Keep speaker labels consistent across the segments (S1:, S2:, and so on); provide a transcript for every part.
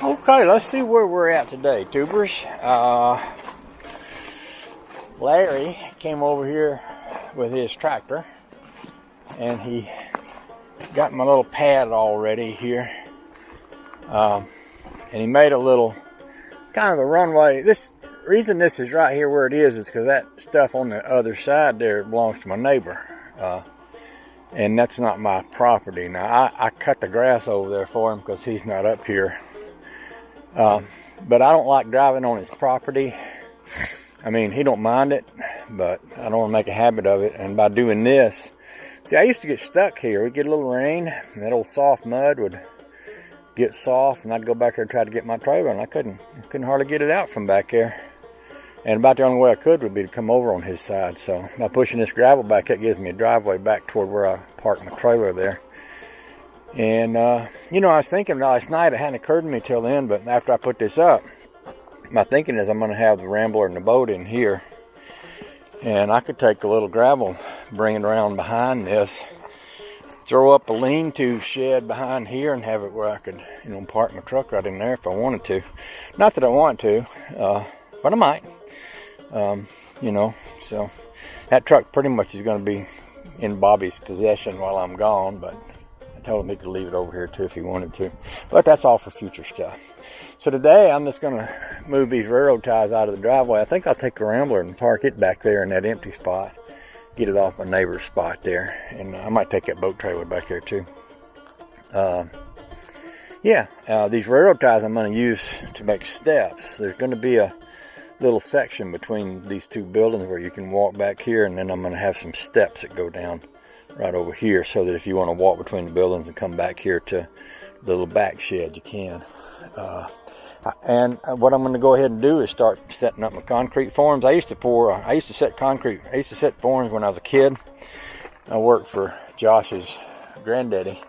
S1: Okay, let's see where we're at today, tubers. Larry came over here with his tractor, and he got my little pad all ready here. And he made a little kind of a runway. This reason this is right here where it is because that stuff on the other side there belongs to my neighbor. And that's not my property. Now, I cut the grass over there for him because he's not up here. But I don't like driving on his property. I mean, he don't mind it, but I don't want to make a habit of it. And by doing this, see, I used to get stuck here. We'd get a little rain, and that old soft mud would get soft, and I'd go back there and try to get my trailer, and I couldn't hardly get it out from back there. And about the only way I could would be to come over on his side. So by pushing this gravel back, that gives me a driveway back toward where I parked my trailer there. And, you know, I was thinking last night, it hadn't occurred to me till then, but after I put this up, my thinking is I'm going to have the Rambler and the boat in here. And I could take a little gravel, bring it around behind this, throw up a lean-to shed behind here and have it where I could, you know, park my truck right in there if I wanted to. Not that I want to, but I might. You know, so that truck pretty much is going to be in Bobby's possession while I'm gone, but I told him he could leave it over here too if he wanted to. But that's all for future stuff. So today I'm just going to move these railroad ties out of the driveway. I think I'll take a Rambler and park it back there in that empty spot. Get it off my neighbor's spot there. And I might take that boat trailer back there too. These railroad ties I'm going to use to make steps. There's going to be a little section between these two buildings where you can walk back here, and then I'm going to have some steps that go down right over here so that if you want to walk between the buildings and come back here to the little back shed, you can. And what I'm going to go ahead and do is start setting up my concrete forms. I used to set forms when I was a kid. I worked for Josh's granddaddy,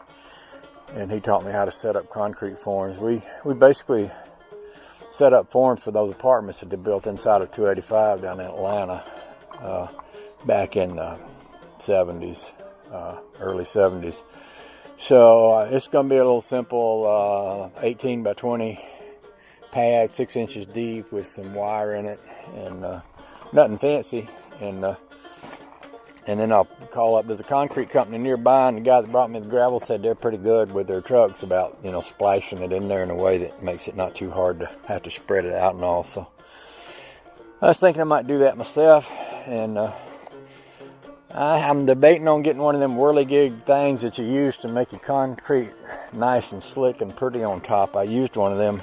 S1: and he taught me how to set up concrete forms. We basically set up forms for those apartments that they built inside of 285 down in Atlanta back in the 70s, early 70s. So it's going to be a little simple 18 by 20 pad, 6 inches deep with some wire in it, and nothing fancy. And then I'll call up, there's a concrete company nearby, and the guy that brought me the gravel said they're pretty good with their trucks about, you know, splashing it in there in a way that makes it not too hard to have to spread it out and all. So I was thinking I might do that myself, and I'm debating on getting one of them whirligig things that you use to make your concrete nice and slick and pretty on top. I used one of them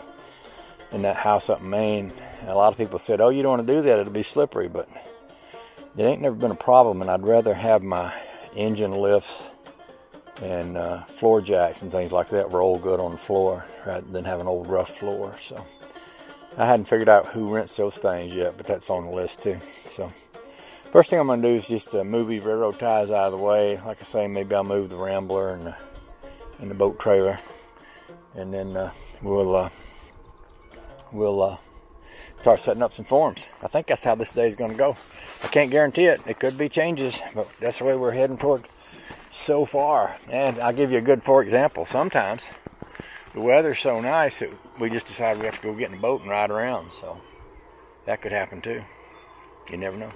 S1: in that house up in Maine, and a lot of people said, oh, you don't want to do that, it'll be slippery, but it ain't never been a problem, and I'd rather have my engine lifts and floor jacks and things like that roll good on the floor rather than have an old rough floor. So I hadn't figured out who rents those things yet, but that's on the list too. So first thing I'm going to do is just move these railroad ties out of the way. Like I say, maybe I'll move the Rambler and the boat trailer, and then we'll start setting up some forms. I think that's how this day is going to go. I can't guarantee it. It could be changes, but that's the way we're heading toward so far. And I'll give you a good for example. Sometimes the weather's so nice that we just decide we have to go get in a boat and ride around. So that could happen too. You never know.